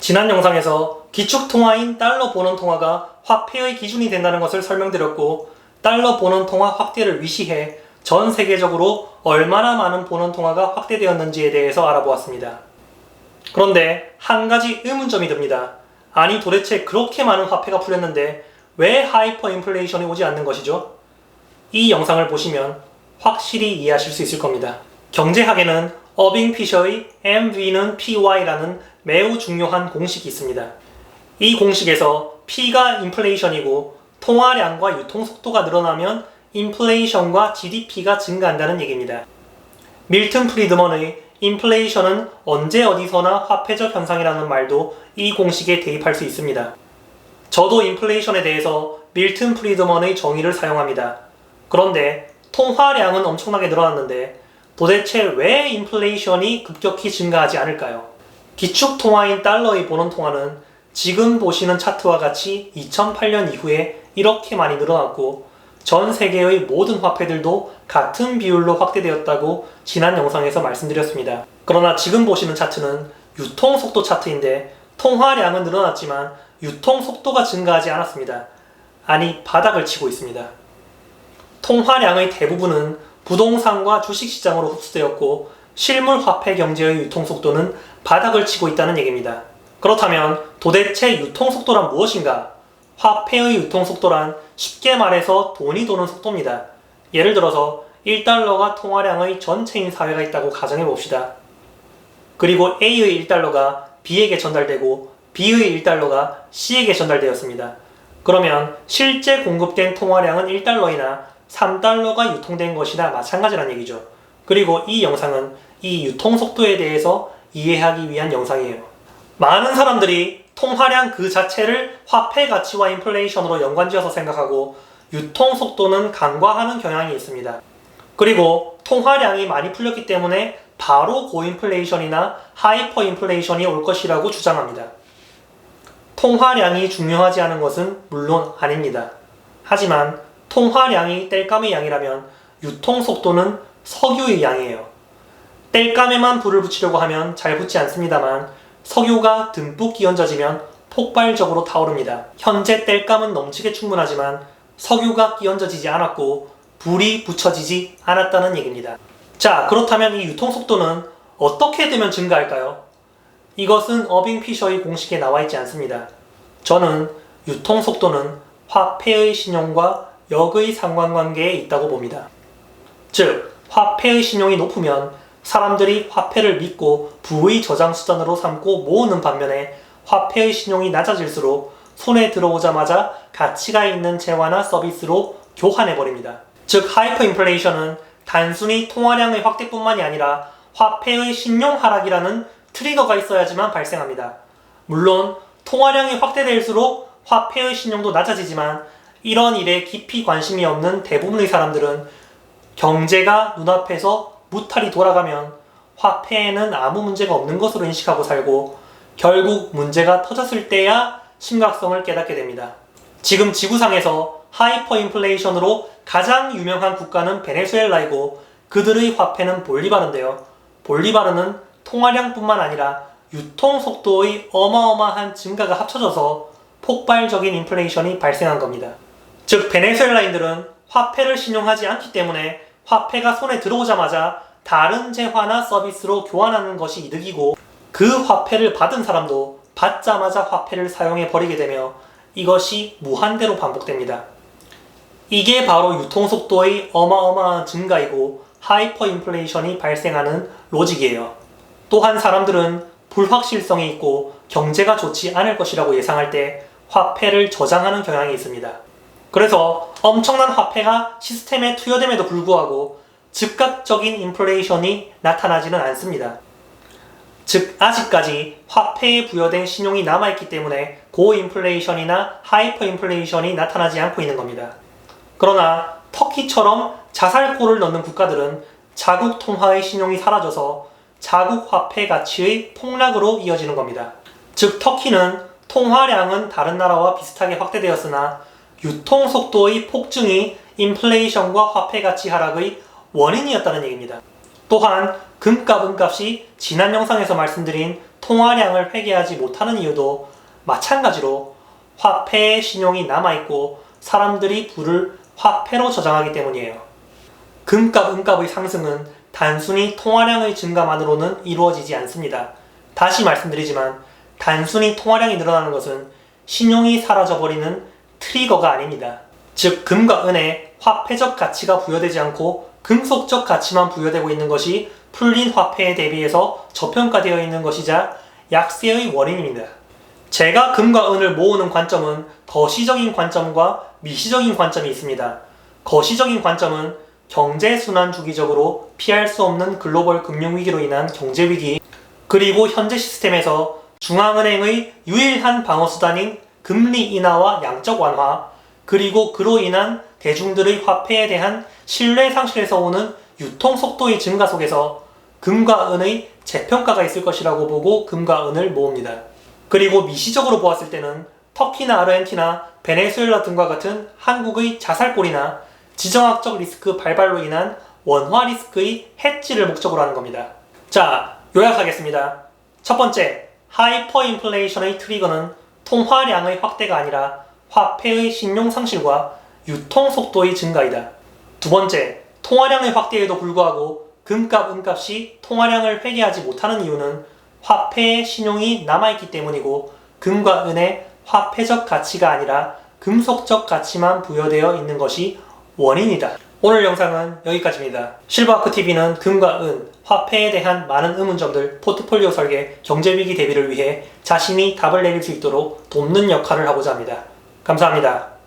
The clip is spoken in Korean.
지난 영상에서 기축통화인 달러 본원 통화가 화폐의 기준이 된다는 것을 설명드렸고, 달러 본원 통화 확대를 위시해 전 세계적으로 얼마나 많은 본원 통화가 확대되었는지에 대해서 알아보았습니다. 그런데 한 가지 의문점이 듭니다. 아니, 도대체 그렇게 많은 화폐가 풀렸는데 왜 하이퍼 인플레이션이 오지 않는 것이죠? 이 영상을 보시면 확실히 이해하실 수 있을 겁니다. 경제학에는 어빙 피셔의 MV는 PY라는 매우 중요한 공식이 있습니다. 이 공식에서 P가 인플레이션이고 통화량과 유통속도가 늘어나면 인플레이션과 GDP가 증가한다는 얘기입니다. 밀턴 프리드먼의 인플레이션은 언제 어디서나 화폐적 현상이라는 말도 이 공식에 대입할 수 있습니다. 저도 인플레이션에 대해서 밀턴 프리드먼의 정의를 사용합니다. 그런데 통화량은 엄청나게 늘어났는데 도대체 왜 인플레이션이 급격히 증가하지 않을까요? 기축통화인 달러의 본원 통화는 지금 보시는 차트와 같이 2008년 이후에 이렇게 많이 늘어났고, 전 세계의 모든 화폐들도 같은 비율로 확대되었다고 지난 영상에서 말씀드렸습니다. 그러나 지금 보시는 차트는 유통속도 차트인데 통화량은 늘어났지만 유통속도가 증가하지 않았습니다. 아니, 바닥을 치고 있습니다. 통화량의 대부분은 부동산과 주식시장으로 흡수되었고, 실물 화폐 경제의 유통속도는 바닥을 치고 있다는 얘기입니다. 그렇다면 도대체 유통속도란 무엇인가? 화폐의 유통속도란 쉽게 말해서 돈이 도는 속도입니다. 예를 들어서 1달러가 통화량의 전체인 사회가 있다고 가정해 봅시다. 그리고 A의 1달러가 B에게 전달되고 B의 1달러가 C에게 전달되었습니다. 그러면 실제 공급된 통화량은 1달러이나 3달러가 유통된 것이나 마찬가지란 얘기죠. 그리고 이 영상은 이 유통속도에 대해서 이해하기 위한 영상이에요. 많은 사람들이 통화량 그 자체를 화폐 가치와 인플레이션으로 연관지어서 생각하고 유통속도는 간과하는 경향이 있습니다. 그리고 통화량이 많이 풀렸기 때문에 바로 고인플레이션이나 하이퍼 인플레이션이 올 것이라고 주장합니다. 통화량이 중요하지 않은 것은 물론 아닙니다. 하지만 통화량이 땔감의 양이라면 유통속도는 석유의 양이에요. 땔감에만 불을 붙이려고 하면 잘 붙지 않습니다만 석유가 듬뿍 끼얹어지면 폭발적으로 타오릅니다. 현재 땔감은 넘치게 충분하지만 석유가 끼얹어지지 않았고 불이 붙여지지 않았다는 얘기입니다. 자, 그렇다면 이 유통속도는 어떻게 되면 증가할까요? 이것은 어빙 피셔의 공식에 나와 있지 않습니다. 저는 유통속도는 화폐의 신용과 역의 상관관계에 있다고 봅니다. 즉, 화폐의 신용이 높으면 사람들이 화폐를 믿고 부의 저장 수단으로 삼고 모으는 반면에 화폐의 신용이 낮아질수록 손에 들어오자마자 가치가 있는 재화나 서비스로 교환해버립니다. 즉, 하이퍼 인플레이션은 단순히 통화량의 확대뿐만이 아니라 화폐의 신용 하락이라는 트리거가 있어야지만 발생합니다. 물론 통화량이 확대될수록 화폐의 신용도 낮아지지만 이런 일에 깊이 관심이 없는 대부분의 사람들은 경제가 눈앞에서 무탈이 돌아가면 화폐에는 아무 문제가 없는 것으로 인식하고 살고 결국 문제가 터졌을 때야 심각성을 깨닫게 됩니다. 지금 지구상에서 하이퍼 인플레이션으로 가장 유명한 국가는 베네수엘라이고 그들의 화폐는 볼리바르인데요. 볼리바르는 통화량뿐만 아니라 유통속도의 어마어마한 증가가 합쳐져서 폭발적인 인플레이션이 발생한 겁니다. 즉, 베네수엘라인들은 화폐를 신용하지 않기 때문에 화폐가 손에 들어오자마자 다른 재화나 서비스로 교환하는 것이 이득이고 그 화폐를 받은 사람도 받자마자 화폐를 사용해 버리게 되며 이것이 무한대로 반복됩니다. 이게 바로 유통속도의 어마어마한 증가이고 하이퍼 인플레이션이 발생하는 로직이에요. 또한 사람들은 불확실성이 있고 경제가 좋지 않을 것이라고 예상할 때 화폐를 저장하는 경향이 있습니다. 그래서 엄청난 화폐가 시스템에 투여됨에도 불구하고 즉각적인 인플레이션이 나타나지는 않습니다. 즉, 아직까지 화폐에 부여된 신용이 남아있기 때문에 고인플레이션이나 하이퍼 인플레이션이 나타나지 않고 있는 겁니다. 그러나 터키처럼 자살골을 넣는 국가들은 자국 통화의 신용이 사라져서 자국 화폐 가치의 폭락으로 이어지는 겁니다. 즉, 터키는 통화량은 다른 나라와 비슷하게 확대되었으나 유통속도의 폭증이 인플레이션과 화폐 가치 하락의 원인이었다는 얘기입니다. 또한 금값, 은값이 지난 영상에서 말씀드린 통화량을 회계하지 못하는 이유도 마찬가지로 화폐의 신용이 남아있고 사람들이 부를 화폐로 저장하기 때문이에요. 금값, 은값의 상승은 단순히 통화량의 증가만으로는 이루어지지 않습니다. 다시 말씀드리지만 단순히 통화량이 늘어나는 것은 신용이 사라져버리는 트리거가 아닙니다. 즉 금과 은에 화폐적 가치가 부여되지 않고 금속적 가치만 부여되고 있는 것이 풀린 화폐에 대비해서 저평가되어 있는 것이자 약세의 원인입니다. 제가 금과 은을 모으는 관점은 거시적인 관점과 미시적인 관점이 있습니다. 거시적인 관점은 경제순환 주기적으로 피할 수 없는 글로벌 금융위기로 인한 경제위기, 그리고 현재 시스템에서 중앙은행의 유일한 방어수단인 금리 인하와 양적 완화, 그리고 그로 인한 대중들의 화폐에 대한 신뢰 상실에서 오는 유통 속도의 증가 속에서 금과 은의 재평가가 있을 것이라고 보고 금과 은을 모읍니다. 그리고 미시적으로 보았을 때는 터키나 아르헨티나, 베네수엘라 등과 같은 한국의 자살골이나 지정학적 리스크 발발로 인한 원화 리스크의 해지를 목적으로 하는 겁니다. 자, 요약하겠습니다. 첫 번째, 하이퍼 인플레이션의 트리거는 통화량의 확대가 아니라 화폐의 신용 상실과 유통 속도의 증가이다. 두 번째, 통화량의 확대에도 불구하고 금값, 은값이 통화량을 회계하지 못하는 이유는 화폐의 신용이 남아있기 때문이고 금과 은의 화폐적 가치가 아니라 금속적 가치만 부여되어 있는 것이 원인이다. 오늘 영상은 여기까지입니다. 실버아크TV는 금과 은, 화폐에 대한 많은 의문점들, 포트폴리오 설계, 경제위기 대비를 위해 자신이 답을 내릴 수 있도록 돕는 역할을 하고자 합니다. 감사합니다.